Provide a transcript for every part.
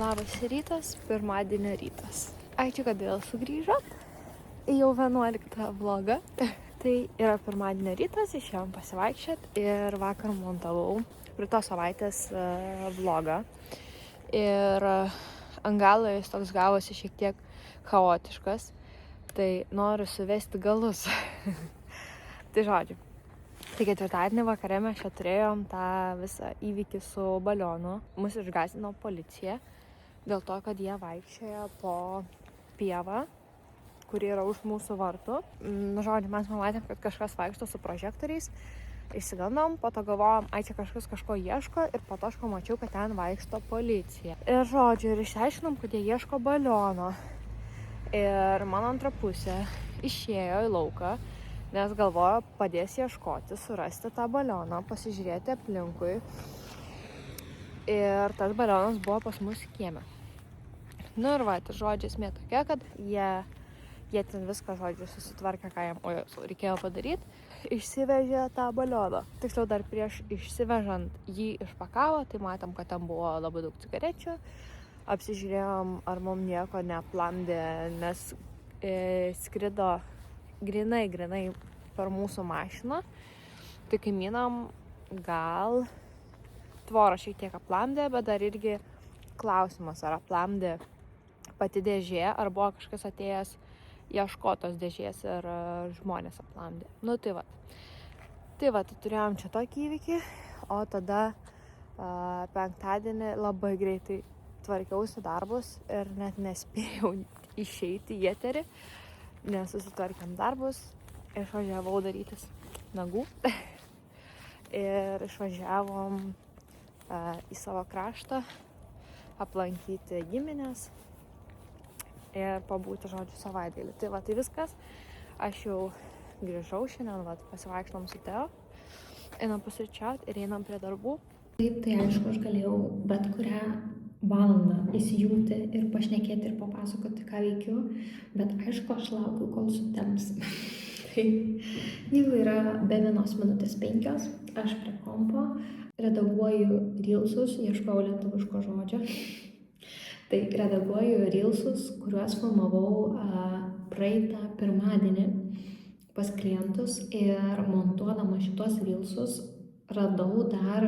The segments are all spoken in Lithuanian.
Labas rytas, pirmadienio rytas. Ačiū, kad vėl sugrįžot į jau 11 vlogą. Tai yra pirmadienio rytas, išėjom pasivaikščiot ir vakar montavau praeitos savaitės vlogą. Ir ant galo jis toks gavosi šiek tiek chaotiškas, tai noriu suvesti galus. Tai žodžiu. Tai ketvirtadienį vakare mes čia turėjom tą visą įvykį su balionu. Mus išgąsdino policija dėl to, kad jie vaikščiojo po pievą, kuri yra už mūsų vartų. Žodžiu, mes pamatėm, kad kažkas vaikšto su prožektoriais. Išsigandom, po to galvojom, ai čia kažkas kažko ieško ir po to aš pamačiau, kad ten vaikšto policija. Ir žodžiu, ir išsiaiškinom, kad jie ieško baliono. Ir mano antra pusė išėjo į lauką, nes galvojo, padės ieškoti, surasti tą balioną, pasižiūrėti aplinkui. Ir tas balionas buvo pas mus kieme. Nu ir va, tai žodžiu, esmė tokia, kad jie ten viską, žodžiu, susitvarkė, ką jam reikėjo padaryti. Išsivežė tą balioną. Tiksliau, dar prieš išsivežant jį išpakavo, tai matom, kad ten buvo labai daug cigarečių. Apsižiūrėjom, ar mums nieko neplandė, nes skrido grinai per mūsų mašiną. Tai kaimynam gal tvorą šiek tiek aplamdė, bet dar irgi klausimas, ar aplamdė pati dėžė, ar buvo kažkas atėjęs ieškotos dėžės ir žmonės aplamdė. Nu tai va. Tai turėjom čia tokį įvykį, o tada penktadienį labai greitai tvarkiausi darbus ir net nespėjau išeiti į eterį. Nesusitvarkėm darbus, išvažiavau darytis nagų ir išvažiavom į savo kraštą, aplankyti giminės ir pabūti, žodžiu, savaitgalį. Tai va, tai viskas. Aš jau grįžau šiandien, va, pasivaikštom su Teo, einam pusryčiaut ir einam prie darbų. Taip, tai aišku, aš galėjau bet kurią valandą įsijungti ir pašnekėti ir papasakoti, ką veikiu, bet aišku, aš laukiu, kol sutems. Tai jau yra be 1:05, aš prie kompo redaguoju reelsus, ieškau lietuviško žodžio. Tai redaguoju reelsus, kuriuos filmavau praeitą pirmadienį pas klientus ir montuodama šitos reelsus radau dar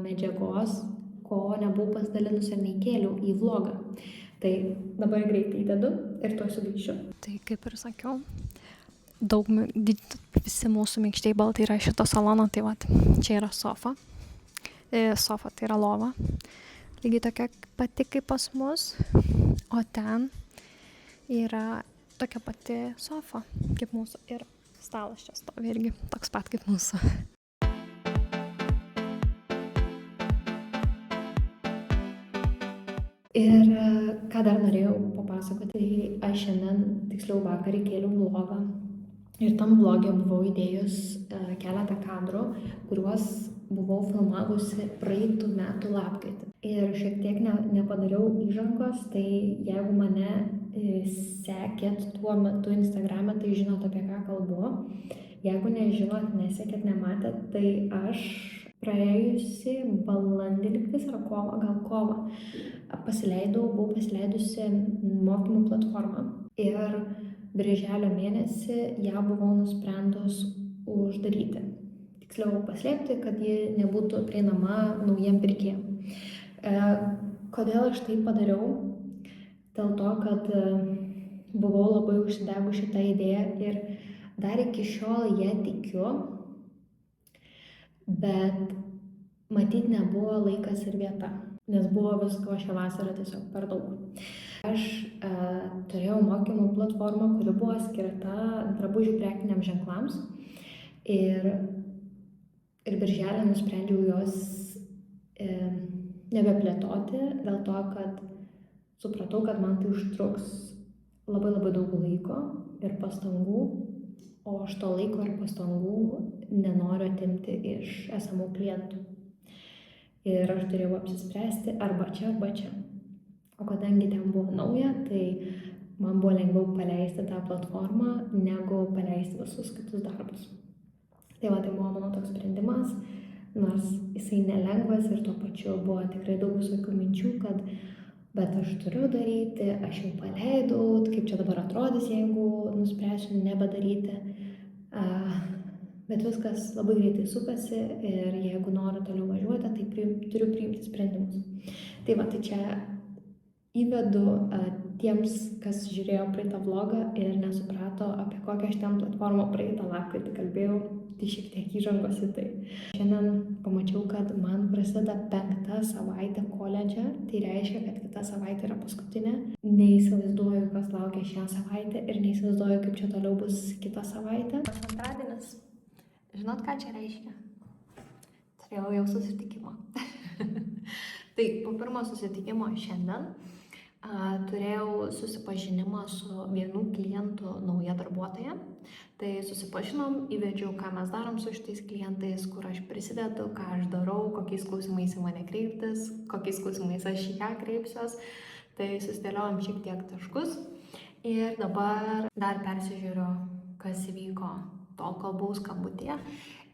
medžiagos, ko nebuvau pasidalinus ir neįkėliau į vlogą. Tai dabar greitai įdedu ir tuoj sugrįšiu. Tai kaip ir sakiau, visi mūsų minkščiai baltai yra šito salono, tai va, čia yra sofa. Sofa tai yra lova, lygiai tokia pati kaip pas mus, o ten yra tokia pati sofa kaip mūsų ir stalas čia stovi irgi toks pat kaip mūsų. Ir ką dar norėjau papasakoti, tai aš šiandien, tiksliau vakar, įkėliau vlogą ir tam vlogė buvau įdėjus keletą kadrų, kuriuos buvau filmavusi praeitų metų lapkritį. Ir šiek tiek nepadariau įžangos, tai jeigu mane sekėt tuo metu Instagrame, tai žinot, apie ką kalbu. Jeigu nežinot, nesekėt, nematėt, tai aš praėjusi balandį lygtais ar kovą, buvau pasileidusi mokymų platformą ir birželio mėnesį ją buvau nusprendus uždaryti. Tiksliau paslėpti, kad ji nebūtų prieinama naujiem pirkėjam. Kodėl aš tai padariau? Dėl to, kad buvau labai užsidegus šitą idėją ir dar iki šiol ją tikiu, bet matyt nebuvo laikas ir vieta, nes buvo visko šią vasarą tiesiog per daug. Aš turėjau mokymų platformą, kuri buvo skirta drabužių prekiniams ženklams ir birželį nusprendžiau jos nebeplėtoti dėl to, kad supratau, kad man tai užtruks labai daug laiko ir pastangų, o aš to laiko ir pastangų nenoriu atimti iš esamų klientų. Ir aš turėjau apsispręsti arba čia. O kadangi ten buvo nauja, tai man buvo lengviau paleisti tą platformą, negu paleisti visus kitus darbus. Tai va, tai buvo mano toks sprendimas, nors jisai nelengvas ir tuo pačiu buvo tikrai daug visokių minčių, kad bet aš turiu daryti, aš jau paleidau, kaip čia dabar atrodys, jeigu nuspręsiu nebedaryti. Bet viskas labai greitai sukasi ir jeigu noriu toliau važiuoti, tai turiu priimti sprendimus. Tai va, tai čia įvedu tiems, kas žiūrėjo praeitą vlogą ir nesuprato, apie kokią aš ten platformą praeitą lapkritį kalbėjau, tai šiek tiek įžangos į tai. Šiandien pamačiau, kad man prasideda 5. savaitė koledže, tai reiškia, kad kita savaitė yra paskutinė. Neįsivaizduoju, kas laukia šią savaitę ir neįsivaizduoju, kaip čia toliau bus kitą savaitę. Antradienis. Žinot, ką čia reiškia? Turėjau jau susitikimą. Tai po pirmo susitikimo šiandien turėjau susipažinimą su vienu klientu nauja darbuotoja. Tai susipažinom, įvedžiau, ką mes darom su šitais klientais, kur aš prisidedu, ką aš darau, kokiais klausimais į mane kreiptis, kokiais klausimais aš į ją kreipsiuos. Tai susidėliojom šiek tiek taškus. Ir dabar dar persižiūriu, kas įvyko tol, kol buvau skambutyje.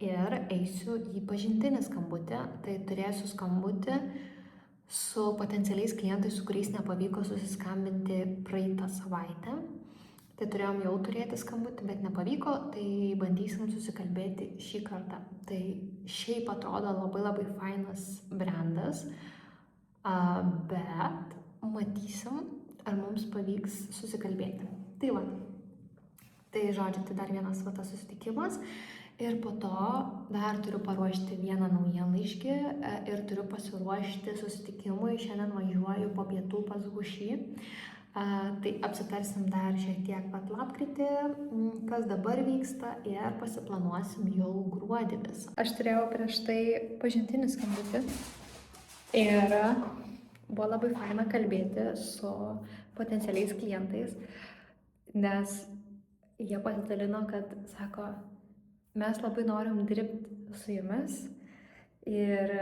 Ir eisiu į pažintinį skambutį. Tai turėsiu skambutį su potencialiais klientais, su kuriais nepavyko susiskambinti praeitą savaitę. Tai turėjom jau turėti skambutį, bet nepavyko, tai bandysim susikalbėti šį kartą. Tai šiaip atrodo labai fainas brandas, bet matysim, ar mums pavyks susikalbėti. Tai va, tai žodžiu, tai dar vienas tas susitikimas. Ir po to dar turiu paruošti vieną naujienlaiškį ir turiu pasiruošti susitikimui. Šiandien važiuoju po pietų pas Hušį. Tai apsitarsim dar šiek tiek pat lapkritį, kas dabar vyksta ir pasiplanuosim jau gruodį visą. Aš turėjau prieš tai pažintinį skambutį ir buvo labai faina kalbėti su potencialiais klientais, nes jie pasidalino, kad sako, mes labai norim dirbti su jumis ir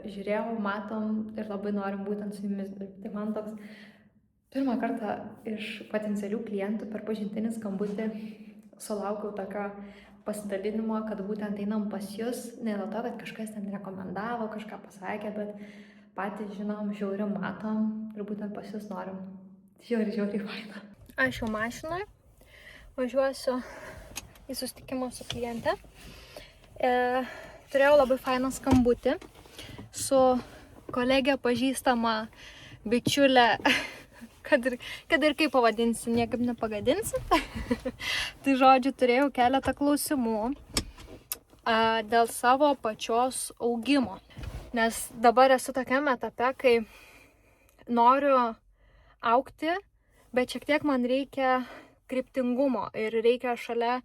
žiūrėjau, matom ir labai norim būtent su jumis dirbti. Tai man toks pirmą kartą iš potencialių klientų per pažintinį skambutį sulaukiau tokio pasidalinimo, kad būtent einam pas jūs, ne dėl to, kad kažkas ten rekomendavo, kažką pasakė, bet patys žinom, žiauri matom ir būtent pas jūs norim. Žiauri faina. Aš jau mašinoje važiuosiu į susitikimą su kliente. Turėjau labai fainą skambutį su kolegė pažįstama bičiulė, kad ir kaip pavadinsi, niekaip nepagadinsi. Tai žodžiu, turėjau keletą klausimų dėl savo pačios augimo. Nes dabar esu tokiame etape, kai noriu augti, bet šiek tiek man reikia kryptingumo ir reikia šalia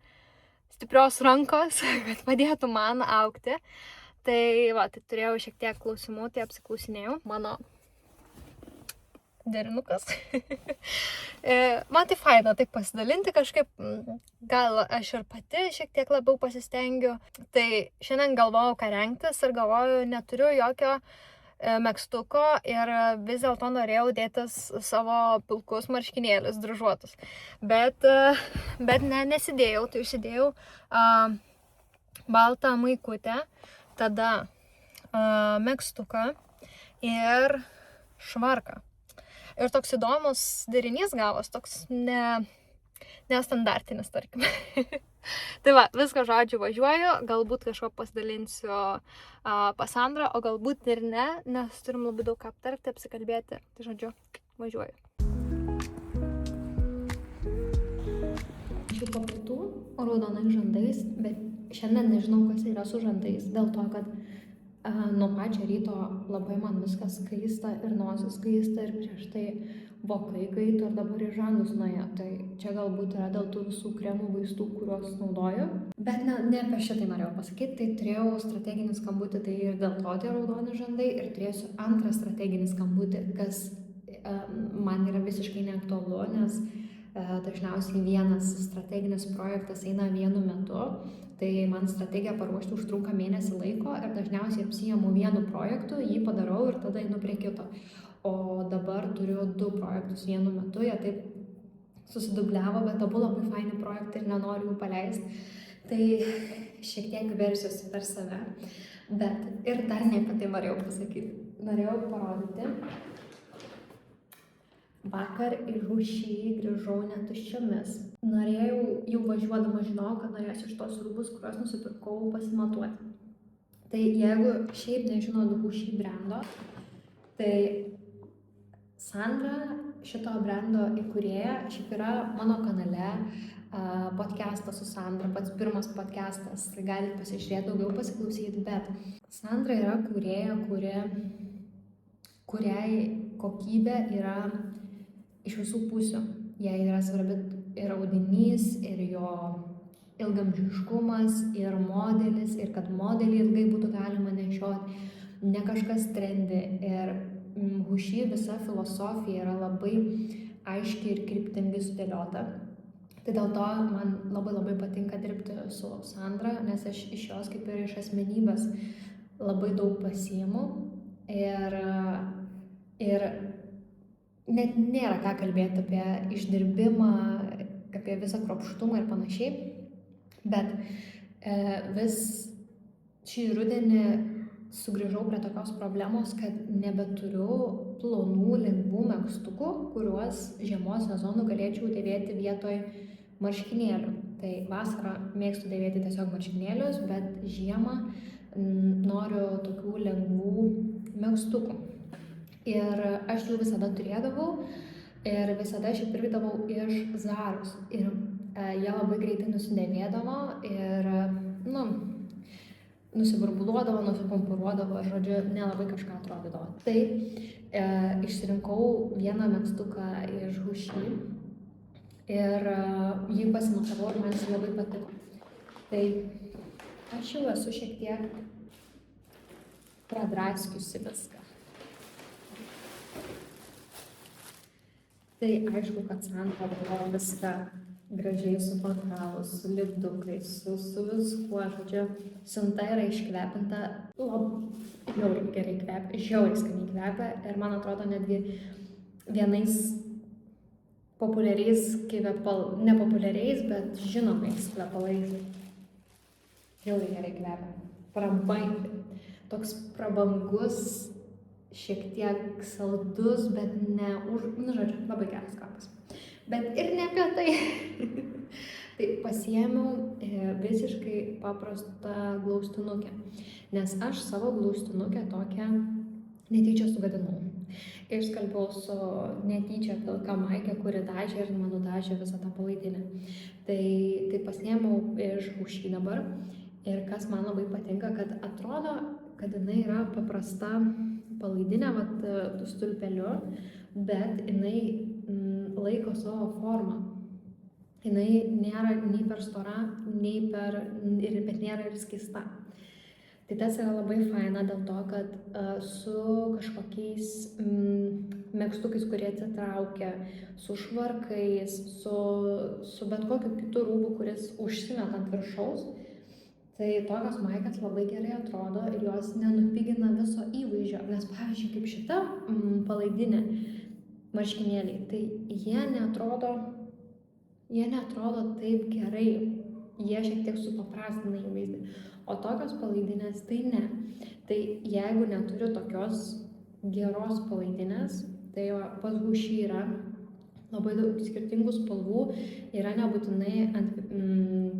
stiprios rankos, kad padėtų man augti. Tai va, tai turėjau šiek tiek klausimų, tai apsiklausinėjau. Mano derinukas. Man tai faina taip pasidalinti kažkaip, gal aš ir pati šiek tiek labiau pasistengiu. Tai šiandien galvojau, ką rengtis ir galvoju, neturiu jokio megztuko ir vis dėlto norėjau dėtis savo pilkus marškinėlius dryžuotus. Bet nesidėjau, tai užsidėjau baltą maikutę, tada megztuką ir švarką. Ir toks įdomus derinys gavos, toks nestandartinis, tarkim. Tai va, viską žodžiu važiuoju, galbūt kažko pasidalinsiu pas Sandrą, o galbūt ir ne, nes turim labai daug ką aptarti, apsikalbėti. Tai žodžiu, važiuoju. Šiaip po pietų raudonais žandais, bet šiandien nežinau, kas yra su žandais, dėl to, kad nuo pačio ryto labai man viskas kaista ir nosis kaista ir prieš tai vokai kaito ir dabar ir žandus nuėjo. Tai čia galbūt yra dėl tų visų kremų, vaistų, kuriuos naudoju. Bet ne apie šitai norėjau pasakyti, tai turėjau strateginį skambutį, tai ir dėl to tie raudoni žandai ir turėsiu antrą strateginį skambutį, kas man yra visiškai neaktualu, nes dažniausiai vienas strateginis projektas eina vienu metu. Tai man strategiją paruošti užtrunka mėnesį laiko ir dažniausiai apsiimu vienu projektu, jį padarau ir tada einu prie kito. O dabar turiu 2 projektus vienu metu, jie taip susidubliavo, bet abu labai faini projektai ir nenoriu jų paleisti. Tai šiek tiek versiuosi per save. Bet ir dar ne apie tai norėjau pasakyti. Norėjau parodyti, Vakar iš Hušį grįžau netuščiomis. Norėjau, jau važiuodama žinojau, kad norėsiu iš tos rūbus, kuriuos nusipirkau, pasimatuoti. Tai jeigu šiaip nežinot Hušį brendo, tai Sandra, šito brendo įkūrėja, šiaip yra mano kanale podcastas su Sandra, pats pirmas podcastas, tai galite pasižiūrėti, daugiau pasiklausyti, bet Sandra yra kūrėja, kuriai kokybė yra iš visų pusių. Jai yra svarbi ir audinys, ir jo ilgamžiškumas, ir modelis, ir kad modelį ilgai būtų galima nešioti, ne kažkas trendi. Ir Hušį visa filosofija yra labai aiškiai ir kryptingai sudėliota. Tai dėl to man labai patinka dirbti su Sandra, nes aš iš jos kaip ir iš asmenybės labai daug pasiimu ir net nėra ką kalbėti apie išdirbimą, apie visą kruopštumą ir panašiai, bet vis šį rudenį sugrįžau prie tokios problemos, kad nebeturiu plonų, lengvų megztukų, kuriuos žiemos sezonu galėčiau dėvėti vietoj marškinėlių. Tai vasarą mėgstu dėvėti tiesiog marškinėlius, bet žiemą noriu tokių lengvų megztukų. Ir aš jų visada turėdavau ir visada aš jų pirkdavau iš Zaros. Ir jie labai greitai nusidėvėdavo ir, nusiburbuluodavo, nusipumpuruodavo, žodžiu, nelabai kažką atrodydavo. Tai išsirinkau vieną megztuką iš Hušį ir jį pasimatavau ir man jis labai patiko. Tai aš jau esu šiek tiek pradraskiusi viską. Tai aišku, kad Sandra buvo viską gražiai supakavus, su lipdukais, su viskuo, žodžiu, siunta yra iškvepinta, žiauriai gerai kvepia, žiauriai skaniai kvepia ir man atrodo netgi vienais populiariais, nepopuliariais, bet žinomais kvepalais. Žiauriai gerai kvepia. Toks prabangus, šiek tiek saldus, bet žodžiu, labai geras kvapas. Bet ir ne apie tai. Tai pasiėmiau visiškai paprastą glaustinukę, nes aš savo glaustinukę tokią netyčia sugadinau. Išskalbiau su netyčia pilka maike, kuri dažė ir mano dažė visą tą palaidinę. Tai pasiėmiau iš Hušį dabar ir kas man labai patinka, kad atrodo, kad jinai yra paprasta palaidinė, stulpeliu, bet jinai laiko savo formą. Jinai nėra nei per stora, bet nėra ir skysta. Tai tas yra labai faina dėl to, kad su kažkokiais megztukais, kurie atsitraukia, su švarkais, su bet kokiu kitu rūbu, kuris užsimeta ant viršaus, tai tokios maikės labai gerai atrodo ir jos nenupigina viso įvaizdžio. Nes pavyzdžiui, kaip šita palaidinė, marškinėliai, tai jie neatrodo taip gerai, jie šiek tiek supaprastina įvaizdį, o tokios palaidinės tai ne. Tai jeigu neturiu tokios geros palaidinės, tai pas Hušį yra labai daug skirtingų spalvų, yra nebūtinai ant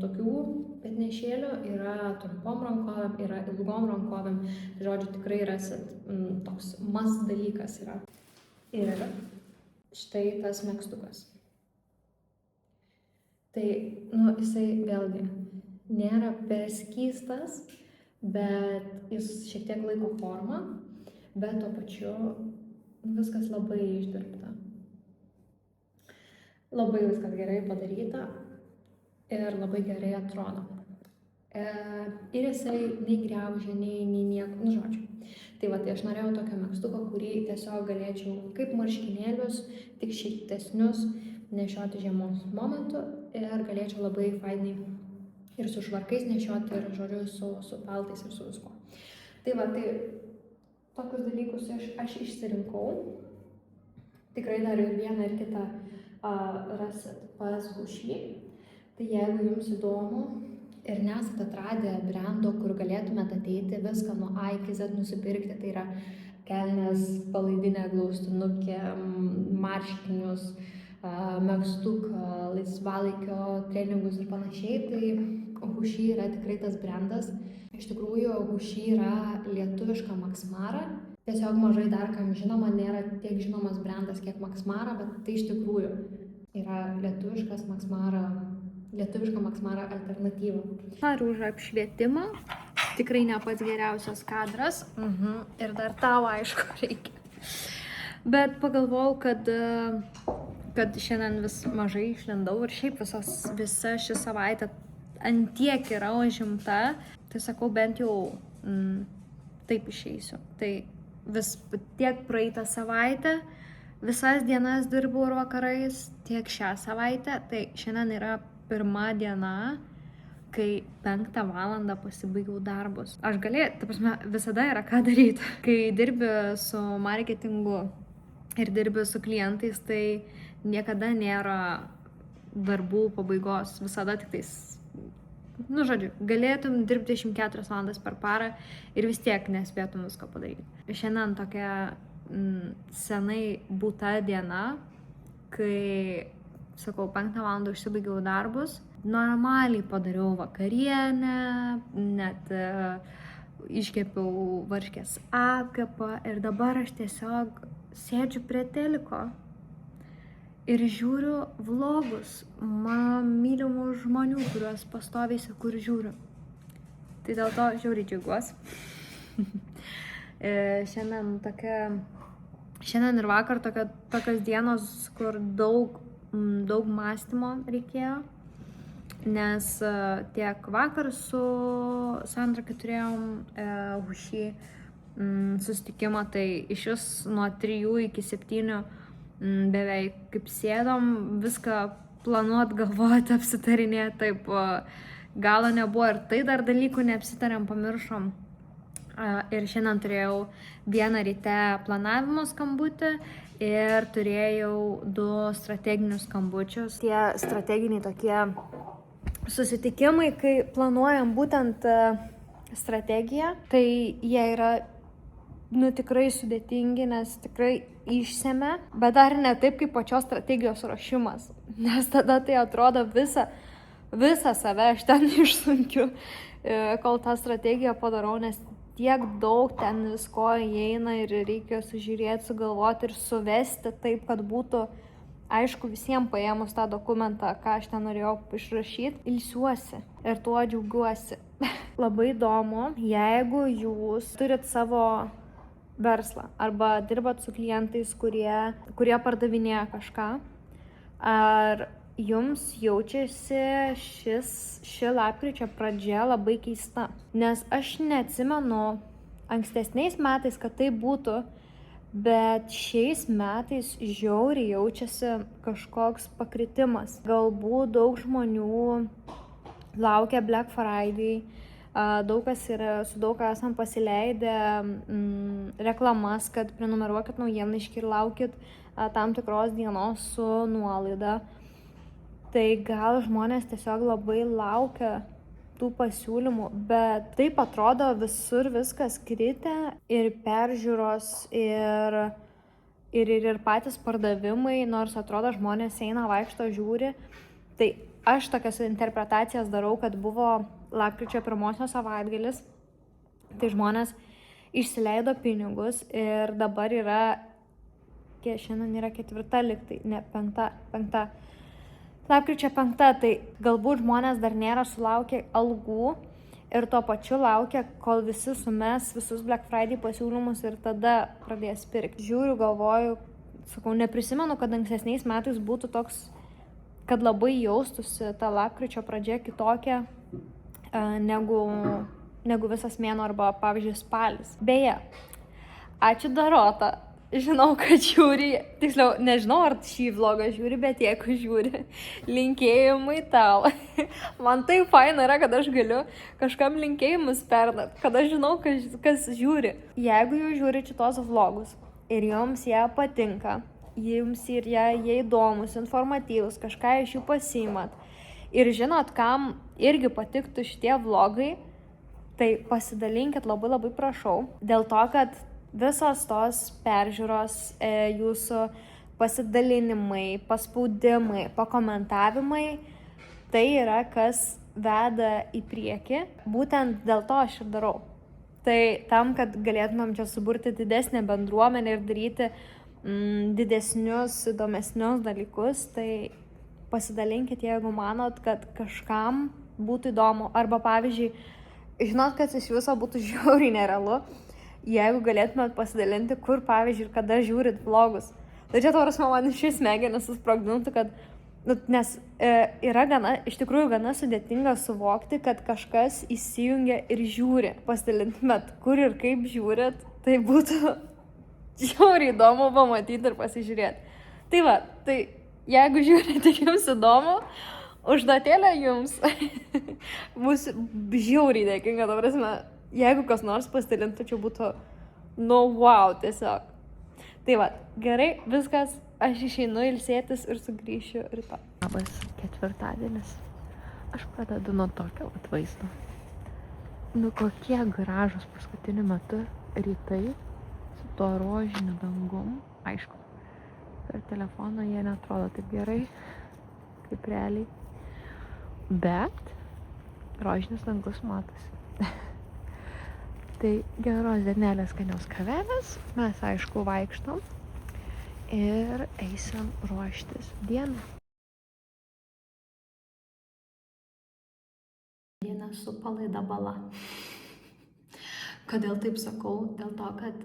tokių petnešėlių, yra trumpom rankovėm, yra ilgom rankovėm, žodžiu, tikrai rasit, toks dalykas yra. Ir štai tas megztukas. Tai, jisai vėlgi nėra per skystas, bet jis šiek tiek laiko formą, bet tuo pačiu viskas labai išdirbta. Labai viskas gerai padaryta ir labai gerai atrodo. Ir jisai nei griaužia, nei nieko, žodžiu. Tai aš norėjau tokio megztuko, kurį tiesiog galėčiau kaip marškinėlius, tik šiltesnius nešioti žiemos momentu ir galėčiau labai fainai ir su švarkais nešioti ir, žodžiu, su paltais ir su viskuo. Tai tokius dalykus aš išsirinkau. Tikrai dar ir vieną ir kitą rasit pas Hušį. Tai jeigu jums įdomu ir nesate atradę brendo, kur galėtumėte ateiti viską nuo A iki Z nusipirkti, tai yra kelnės, palaidinė, glaustinukė, marškinius, megztuką, laisvalaikio treningus ir panašiai, tai Hushi yra tikrai tas brandas. Iš tikrųjų, Hushi yra lietuviška Max Mara. Tiesiog mažai dar kam žinoma, nėra tiek žinomas brandas kiek Max Mara, bet tai iš tikrųjų yra lietuviška Max Mara alternatyva. Noriu už apšvietimą. Tikrai ne pats geriausias kadras. Ir dar tau aišku reikia. Bet pagalvojau, kad šiandien vis mažai išlindau ir šiaip visa ši savaitė antiek yra užimta. Tai sakau, bent jau taip išeisiu. Tai vis tiek praeitą savaitę, visas dienas dirbau ir vakarais, tiek šią savaitę. Tai šiandien yra pirma diena, kai 5 valandą pasibaigiau darbus. Aš ta prasme, visada yra ką daryti. Kai dirbi su marketingu ir dirbi su klientais, tai niekada nėra darbų pabaigos. Visada tik tais, žodžiu, galėtum dirbti 24 valandas per parą ir vis tiek nespėtum visko padaryti. Šiandien tokia senai būta diena, kai, sakau, 5 valandą užsibaigiau darbus, normaliai padariau vakarienę, net iškepiau varškės apkepą ir dabar aš tiesiog sėdžiu prie teliko ir žiūriu vlogus mano mylimų žmonių, kuriuos pastoviai seku ir žiūriu. Tai dėl to žiauriai džiaugiuosi. Šiandien ir vakar tokios dienos, kur daug mąstymo reikėjo, nes tiek vakar su Sandra, kai turėjom Hushi susitikimą, tai iš vis nuo 3 iki 7 beveik kaip sėdom, viską planuot, galvoti, apsitarinėti, taip galo nebuvo ir tai dar dalykų neapsitarėm, pamiršom. Ir šiandien turėjau vieną ryte planavimo skambutį ir turėjau 2 strateginius skambučius. Tie strateginiai tokie susitikimai, kai planuojam būtent strategiją, tai jie yra tikrai sudėtingi, nes tikrai išsemia, bet dar ne taip kaip pačios strategijos ruošimas, nes tada tai atrodo visą save aš ten išsunkiu, kol tą strategiją padarau, nes tiek daug ten visko įeina ir reikia sužiūrėti, sugalvoti ir suvesti taip, kad būtų aišku visiems paėmus tą dokumentą, ką aš ten norėjau išrašyti. Ilsiuosi ir tuo džiaugiuosi. Labai įdomu, jeigu jūs turit savo verslą arba dirbat su klientais, kurie pardavinėja kažką, ar jums jaučiasi ši lapkričio pradžia labai keista, nes aš neatsimenu ankstesniais metais, kad tai būtų, bet šiais metais žiauriai jaučiasi kažkoks pakritimas. Galbūt daug žmonių laukia Black Friday, su daug kas esam pasileidę reklamas, kad prenumeruokit naujienlaiškį ir laukit tam tikros dienos su nuolaida. Tai gal žmonės tiesiog labai laukia tų pasiūlymų, bet taip atrodo visur viskas kritę ir peržiūros ir patys pardavimai, nors atrodo žmonės eina, vaikšto, žiūri. Tai aš tokias interpretacijas darau, kad buvo lapkričio 1 savaitgalis, tai žmonės išsileido pinigus ir dabar yra, šiandien yra 4 liktai, ne 5. Lapkričio 5, tai galbūt žmonės dar nėra sulaukę algų ir tuo pačiu laukia, kol visi sumes visus Black Friday pasiūlymus ir tada pradės pirkti. Žiūriu, galvoju, sakau, neprisimenu, kad ankstesniais metais būtų toks, kad labai jaustusi ta lapkričio pradžia kitokia negu visas mėnuo arba, pavyzdžiui, spalis. Beje, ačiū Dorota. Žinau, kad žiūri, tiksliau, nežinau, ar šį vlogą žiūri, bet jeigu žiūri, linkėjimai tau. Man tai faina yra, kad aš galiu kažkam linkėjimus perdant, kad aš žinau, kas žiūri. Jeigu jūs žiūri šitos vlogus ir jums jie patinka, jums ir jie įdomus, informatyvus, kažką iš jų pasiimat ir žinot, kam irgi patiktų šitie vlogai, tai pasidalinkit labai prašau, dėl to, kad visos tos peržiūros, jūsų pasidalinimai, paspaudimai, pakomentavimai, tai yra kas veda į priekį. Būtent dėl to aš ir darau. Tai tam, kad galėtumėm čia suburti didesnę bendruomenę ir daryti didesnius, įdomesnius dalykus, tai pasidalinkit, jeigu manot, kad kažkam būtų įdomu. Arba pavyzdžiui, žinot, kad iš viso būtų žiauriai nerealu, jeigu galėtumėt pasidalinti, kur pavyzdžiui ir kada žiūrit vlogus. Tai čia tauras man šis smegenis susprogdintų, kad nes yra iš tikrųjų gana sudėtinga suvokti, kad kažkas įsijungia ir žiūri. Pasidalintumėt, kur ir kaip žiūrit, tai būtų žiauriai įdomu pamatyti ir pasižiūrėti. Tai va, tai jeigu žiūrite, jums įdomu, užduotėlė jums bus žiauriai dėkinga, ta prasme, jeigu kas nors pasidalintų, čia būtų wow tiesiog. Tai va, gerai, viskas. Aš išeinu ilsėtis ir sugrįšiu rytoj. Labas ketvirtadienis. Aš pradedu nuo tokio vaizdo. Kokie gražus paskutiniu metu rytai su tuo rožiniu dangum. Aišku, per telefoną jie neatrodo taip gerai, kaip realiai. Bet rožinis dangus matosi. Tai geros dienelės, skanios kavelės. Mes, aišku, vaikštom. Ir eisim ruoštis dieną. Diena su palaida bala. Kodėl taip sakau? Dėl to, kad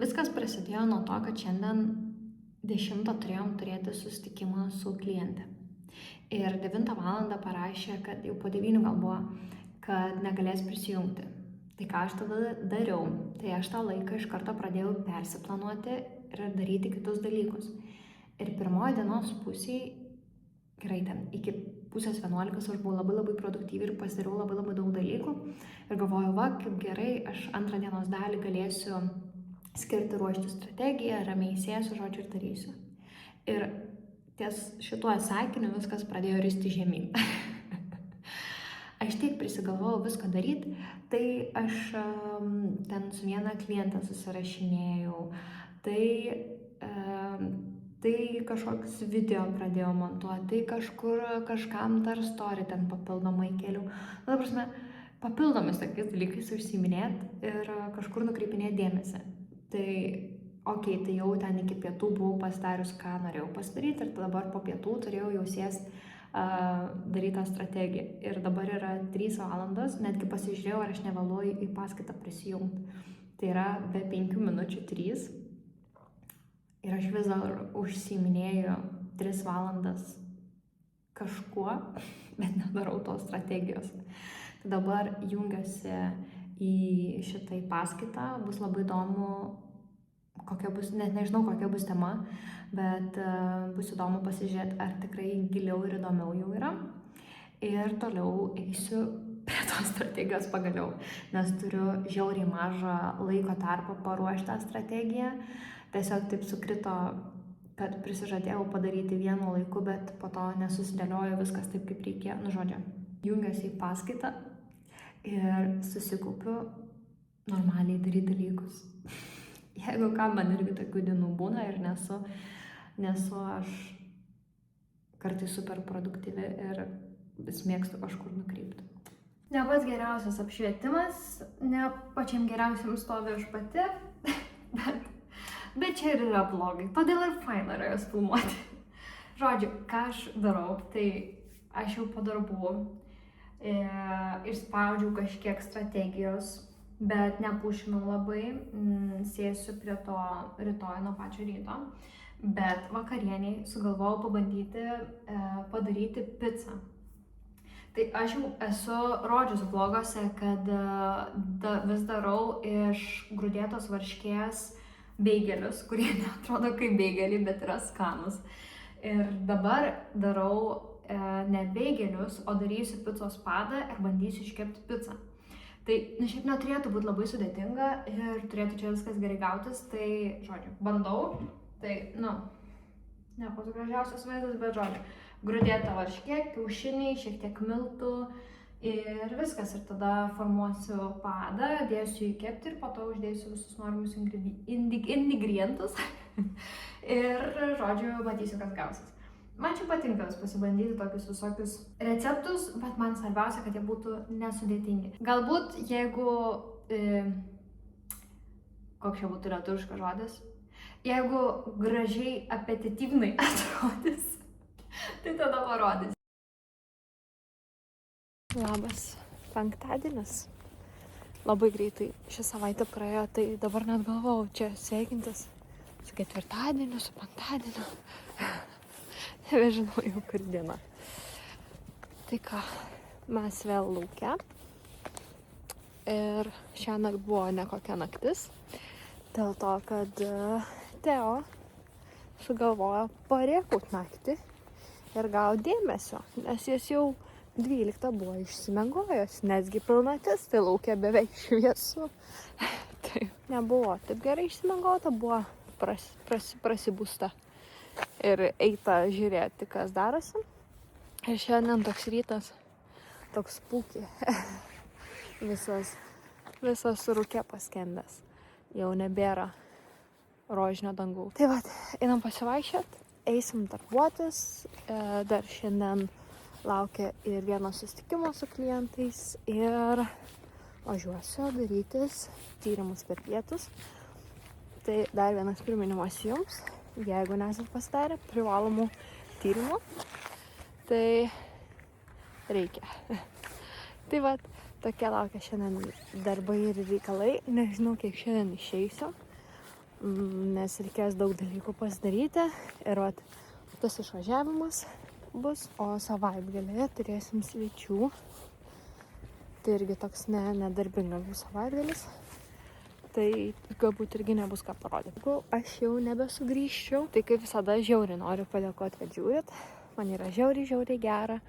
viskas prasidėjo nuo to, kad šiandien 10 turėjom turėti susitikimą su kliente. Ir 9 valandą parašė, kad jau po 9 gal buvo, kad negalės prisijungti. Tai ką aš tada dariau? Tai aš tą laiką iš karto pradėjau persiplanuoti ir daryti kitus dalykus. Ir pirmoji dienos pusėje, gerai, ten iki 10:30 aš buvau labai produktyvi ir pasidariau labai daug dalykų. Ir galvoju, va, kaip gerai, aš antrą dienos dalį galėsiu skirti ruošti strategiją, ramiai sėsiu, žodžiu, ir darysiu. Ir ties šituo sakiniu viskas pradėjo risti žemyn. Aš tiek prisigalvojau visko daryti, tai aš ten su viena klientą susirašinėjau, tai kažkoks video pradėjau montuoti, tai kažkam dar story ten papildomai keliau. Ta prasme, papildomis tokiais dalykais užsiiminėt ir kažkur nukreipinėt dėmesį. Tai tai jau ten iki pietų buvau pasidarius, ką norėjau pasidaryti ir dabar po pietų turėjau jau sėsti darytą strategiją. Ir dabar yra 3 valandos, netgi pasižiūrėjau, ar aš nevėluoju į paskaitą prisijungti. Tai yra be 5 minučių 3. Ir aš vis dar užsiiminėju 3 valandas kažkuo, bet nedarau tos strategijos. Tai dabar jungiuosi į šitą paskaitą, bus labai įdomu, kokia bus, net nežinau, kokia bus tema, bet bus įdomu pasižiūrėti, ar tikrai giliau ir įdomiau jau yra. Ir toliau eisiu prie tos strategijos pagaliau, nes turiu žiauriai mažą laiko tarpą paruošti tą strategiją. Tiesiog taip sukrito, kad prisižadėjau padaryti vienu laiku, bet po to nesusidėliojo viskas taip, kaip reikėjo. Žodžiu, jungiuosi į paskaitą ir susikaupiu normaliai daryti dalykus. Jeigu ką, man irgi tokių dienų būna ir nesu aš kartais super produktyvi ir vis mėgstu kažkur nukreipti. Ne pats geriausias apšvietimas, ne pačiam geriausiam stoviu aš pati, bet čia ir yra blogai, todėl ir faina yra jos filmuoti. Žodžiu, ką aš darau, tai aš jau po darbų išspaudžiau kažkiek strategijos, bet nepušinau labai, sėsiu prie to rytoj nuo pačio ryto, bet vakarieniai sugalvojau pabandyti padaryti pizzą. Tai aš jau esu rodžius vloguose, kad vis darau iš grūdėtos varškės beigelius, kurie neatrodo kaip beigeliai, bet yra skanus. Ir dabar darau ne beigelius, o darysiu picos padą ir bandysiu iškepti pizzą. Tai, šiaip neturėtų būti labai sudėtinga ir turėtų čia viskas gerai gautis, tai, žodžiu, bandau. Tai, ne pats gražiausias vaizdas, bet, žodžiu, grūdėta varškė, kiaušiniai, šiek tiek miltų, Ir viskas, ir tada formuosiu padą, dėsiu į kepti ir po to uždėsiu visus norimus ingredientus. Ir, žodžiu, matysiu, kas gausis. Man čia patinka pasibandyti tokius visokius receptus, bet man svarbiausia, kad jie būtų nesudėtingi. Galbūt, jeigu... koks čia būtų lietuviškas žodis? Jeigu gražiai apetityvnai atrodys, tai tada parodys. Labas, penktadienis. Labai greitai ši savaitė praėjo, tai dabar net galvojau čia sveikintis su ketvirtadieniu, su penktadieniu. Nebežinau jau kur diena. Tai ką, mes vėl lauke. Ir šiąnakt buvo nekokia naktis. Dėl to, kad Teo sugalvojo parėkaut naktį ir gauti dėmesio. Nes jis jau 12 buvo išsimiegojęs, nesgi pilnatis, tai laukia beveik šviesu. Tai nebuvo taip gerai išsimiegota, buvo prasibūsta. Ir eita žiūrėti, kas darosi. Ir šiandien toks rytas, toks pūkį. Visas rūke paskendęs. Jau nebėra rožinio dangų. Tai va, einam pasivaikščiot, eisim darbuotis. Dar šiandien laukia ir vienas susitikimas su klientais. Ir važiuosiu darytis tyrimus per pietus. Tai dar vienas priminimas jums. Jeigu nesat pasidarę privalomų tyrimų, tai reikia. Tai va, tokie laukia šiandien darbai ir reikalai. Nežinau, kiek šiandien išeisiu, nes reikės daug dalykų pasidaryti. Ir va, tas išvažiavimas bus, o savaitgalį turėsim svečių. Tai irgi toks nedarbingas bus savaitgalis. Tai galbūt irgi nebus ką parodyti. Jeigu aš jau nebesugrįžčiau, tai kaip visada žiauriai noriu padėkoti, kad žiūrit. Man yra žiauriai gera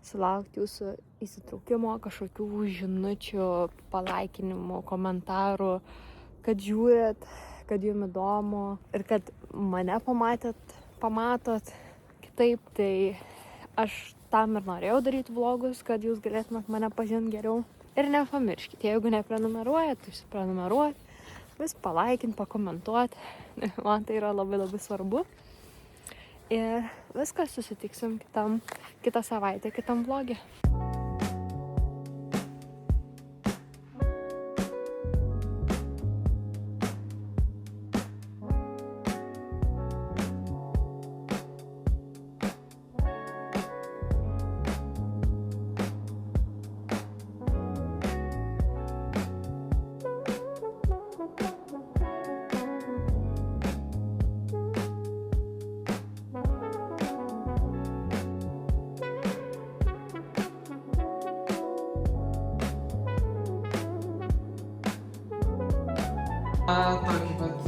sulaukti jūsų įsitraukimo, kažkokių žinučių, palaikinimų, komentarų, kad žiūrit, kad jums įdomu ir kad mane pamatot kitaip. Tai aš tam ir norėjau daryti vlogus, kad jūs galėtumėt mane pažinti geriau. Ir nepamirškite, jeigu neprenumeruojat, tai prenumeruot, vis palaikint, pakomentuot. Man tai yra labai svarbu. Ir viskas, susitiksim kitą savaitę, kitam vlogė. Tokį pat